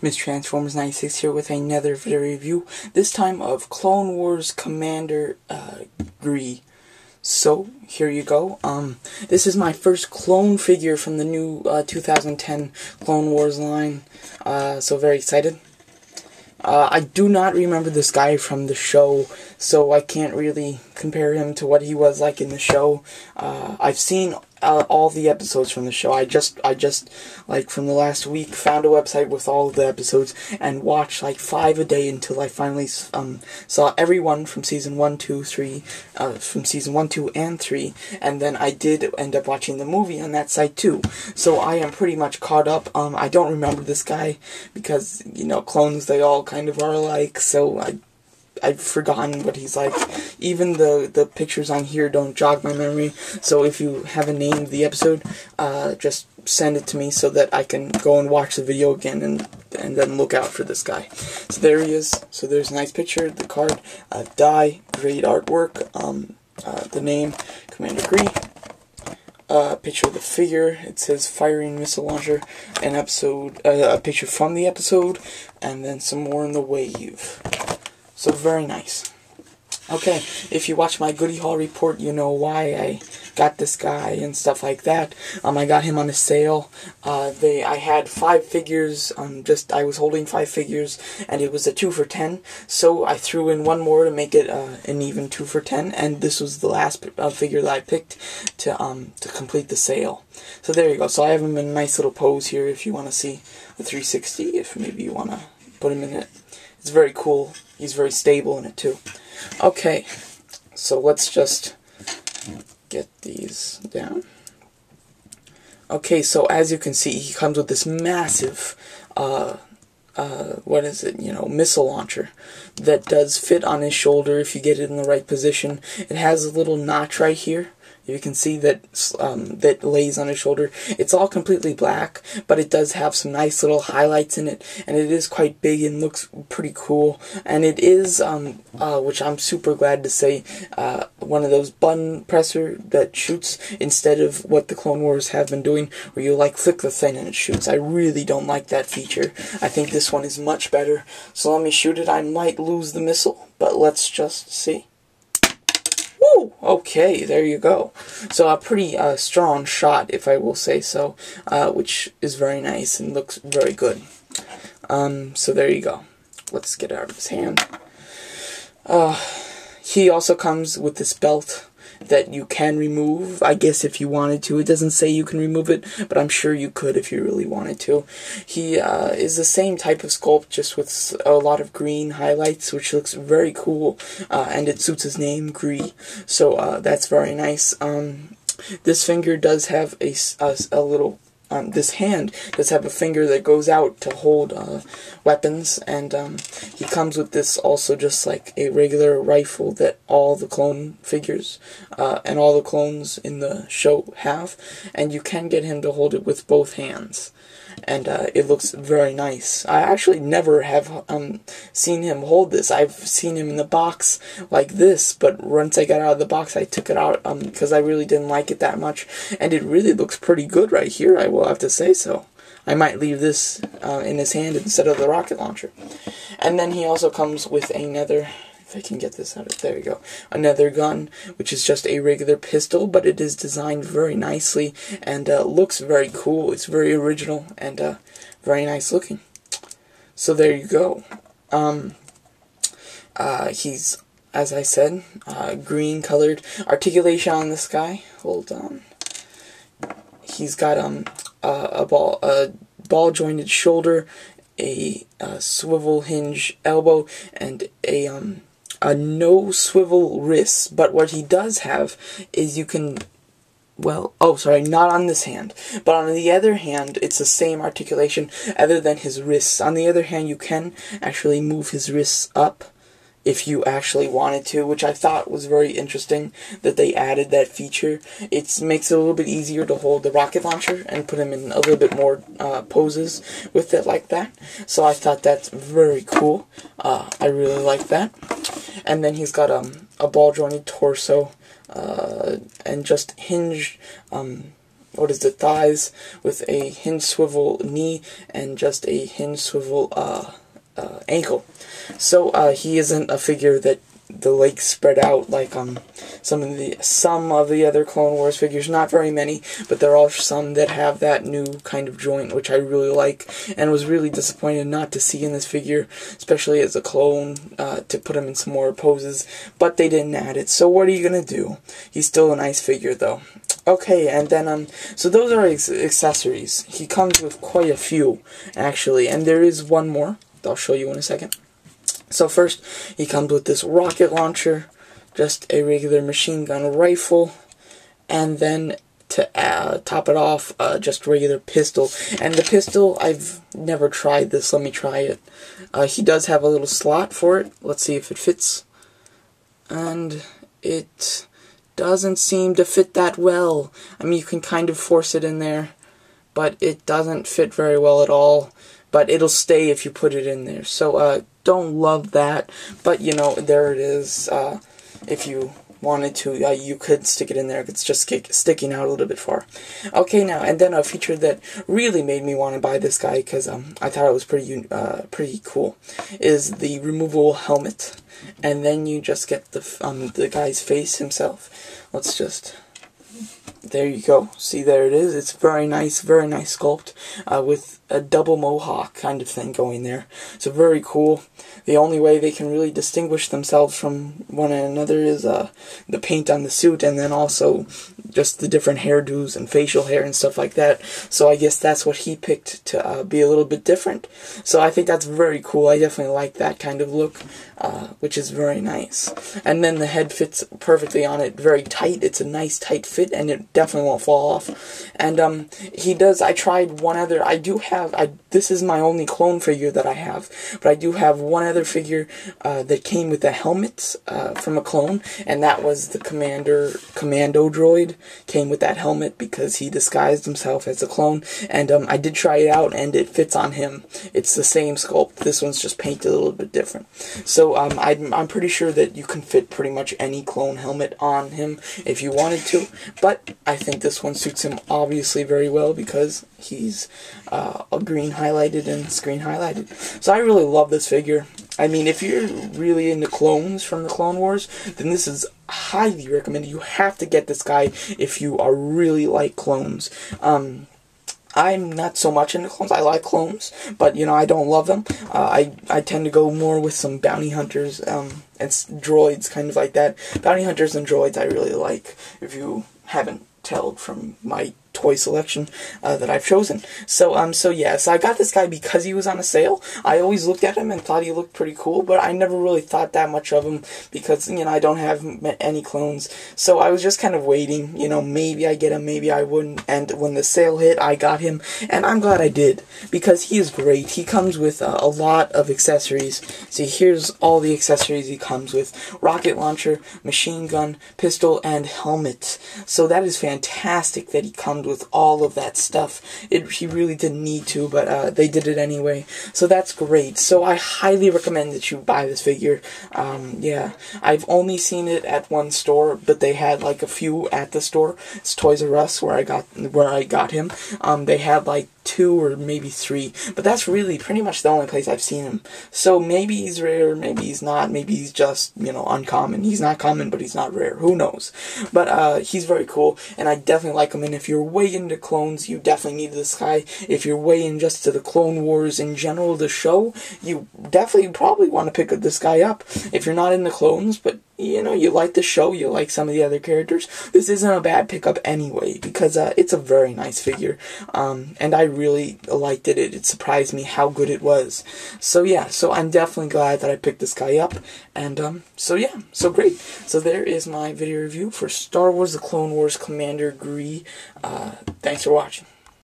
Miss Transformers 96 here with another video review, this time of Clone Wars Commander Gree. So, here you go. This is my first clone figure from the new 2010 Clone Wars line, so very excited. I do not remember this guy from the show, so I can't really compare him to what he was like in the show. I've seen all the episodes from the show. I just like from the last week found a website with all of the episodes and watched like 5 a day until I finally saw everyone from season 1, 2, 3, from season 1, 2, and 3, and then I did end up watching the movie on that site too. So I am pretty much caught up. I don't remember this guy because, you know, clones, they all kind of are alike, so I've forgotten what he's like. Even the pictures on here don't jog my memory, so if you have a name of the episode, just send it to me so that I can go and watch the video again and then look out for this guy. So there he is. So there's a nice picture, the card, die, great artwork, the name, Commander Gree. Picture of the figure, it says firing missile launcher, an episode, a picture from the episode, and then some more in the wave. So very nice. Okay, if you watch my goodie haul report, you know why I got this guy and stuff like that. I got him on a sale. I had 5 figures. I was holding 5 figures, and it was a 2 for 10. So I threw in one more to make it an even 2 for 10, and this was the last figure that I picked to complete the sale. So there you go. So I have him in a nice little pose here. If you want to see the 360, if maybe you want to put him in it. It's very cool. He's very stable in it too. Okay, so let's just get these down. Okay, so as you can see, he comes with this massive, what is it, missile launcher that does fit on his shoulder if you get it in the right position. It has a little notch right here. You can see that that lays on his shoulder. It's all completely black, but it does have some nice little highlights in it, and it is quite big and looks pretty cool. And it is, which I'm super glad to say, one of those button presser that shoots instead of what the Clone Wars have been doing, where you like flick the thing and it shoots. I really don't like that feature. I think this one is much better. So let me shoot it. I might lose the missile, but let's just see. Woo! Okay, there you go. So a pretty strong shot, if I will say so, which is very nice and looks very good. So there you go. Let's get it out of his hand. He also comes with this belt that you can remove, I guess, if you wanted to. It doesn't say you can remove it, but I'm sure you could if you really wanted to. He is the same type of sculpt, just with a lot of green highlights, which looks very cool, and it suits his name, Gree. So that's very nice. This finger does have a little... this hand does have a finger that goes out to hold weapons, and he comes with this also just like a regular rifle that all the clone figures and all the clones in the show have, and you can get him to hold it with both hands. And it looks very nice. I actually never have seen him hold this. I've seen him in the box like this, but once I got out of the box, I took it out because I really didn't like it that much. And it really looks pretty good right here, I will have to say so. I might leave this in his hand instead of the rocket launcher. And then he also comes with another... If I can get this out of there, you go. Another gun, which is just a regular pistol, but it is designed very nicely and looks very cool. It's very original and very nice looking. So there you go. He's, as I said, green colored. Articulation on this guy. Hold on. He's got a ball jointed shoulder, a swivel hinge elbow, and a no swivel wrist. But what he does have is you can, well, oh sorry, not on this hand, but on the other hand it's the same articulation other than his wrists. On the other hand, you can actually move his wrists up if you actually wanted to, which I thought was very interesting that they added that feature. It makes it a little bit easier to hold the rocket launcher and put him in a little bit more poses with it like that. So I thought that's very cool. I really like that. And then he's got a ball jointed torso and just hinged what is it, thighs with a hinge swivel knee and just a hinge swivel ankle. So he isn't a figure that the legs spread out like some of the other Clone Wars figures. Not very many, but there are some that have that new kind of joint, which I really like, and was really disappointed not to see in this figure, especially as a clone, to put him in some more poses, but they didn't add it. So what are you gonna do? He's still a nice figure though. Okay, and then, so those are accessories. He comes with quite a few, actually, and there is one more that I'll show you in a second. So first, he comes with this rocket launcher, just a regular machine gun rifle, and then to top it off, just regular pistol. And the pistol, I've never tried this. Let me try it. He does have a little slot for it. Let's see if it fits. And it doesn't seem to fit that well. I mean, you can kind of force it in there, but it doesn't fit very well at all. But it'll stay if you put it in there. So, don't love that, but you know, there it is. If you wanted to, you could stick it in there. It's just sticking out a little bit far. Okay, now, and then a feature that really made me want to buy this guy, because I thought it was pretty cool, is the removable helmet. And then you just get the guy's face himself. Let's just... There you go. See, there it is. It's very nice sculpt, with a double mohawk kind of thing going there. So very cool. The only way they can really distinguish themselves from one another is the paint on the suit, and then also just the different hairdos and facial hair and stuff like that. So I guess that's what he picked to be a little bit different. So I think that's very cool. I definitely like that kind of look, which is very nice. And then the head fits perfectly on it, very tight. It's a nice tight fit, and it definitely won't fall off. And he does. I tried one other. I do have. This is my only clone figure that I have, but I do have one other figure that came with a helmet from a clone, and that was the commando droid. Came with that helmet because he disguised himself as a clone, and I did try it out, and it fits on him. It's the same sculpt. This one's just painted a little bit different. So I'm pretty sure that you can fit pretty much any clone helmet on him if you wanted to, but I think this one suits him obviously very well because he's green highlighted and screen highlighted. So I really love this figure. I mean, if you're really into clones from the Clone Wars, then this is highly recommended. You have to get this guy if you are really like clones. I'm not so much into clones. I like clones, but, you know, I don't love them. I tend to go more with some bounty hunters and droids, kind of like that. Bounty hunters and droids I really like, if you haven't told from my toy selection that I've chosen. So yeah, so I got this guy because he was on a sale. I always looked at him and thought he looked pretty cool, but I never really thought that much of him because, you know, I don't have any clones. So I was just kind of waiting, you know, maybe I get him, maybe I wouldn't. And when the sale hit, I got him, and I'm glad I did because he is great. He comes with a lot of accessories. See, here's all the accessories he comes with: rocket launcher, machine gun, pistol, and helmet. So that is fantastic that he comes with all of that stuff. He really didn't need to, but they did it anyway. So that's great. So I highly recommend that you buy this figure. Yeah, I've only seen it at one store, but they had like a few at the store. It's Toys R Us where I got him. They had like 2 or maybe 3, but that's really pretty much the only place I've seen him. So maybe he's rare, maybe he's not, maybe he's just, you know, uncommon. He's not common, but he's not rare. Who knows? But he's very cool, and I definitely like him. And if you're way into clones, you definitely need this guy. If you're way in just to the Clone Wars in general, the show, you definitely probably want to pick this guy up. If you're not in the clones, but you know, you like the show, you like some of the other characters, this isn't a bad pickup anyway, because it's a very nice figure, and I really liked it. It surprised me how good it was. So yeah, so I'm definitely glad that I picked this guy up, and so yeah, so great. So there is my video review for Star Wars The Clone Wars Commander Gree. Thanks for watching.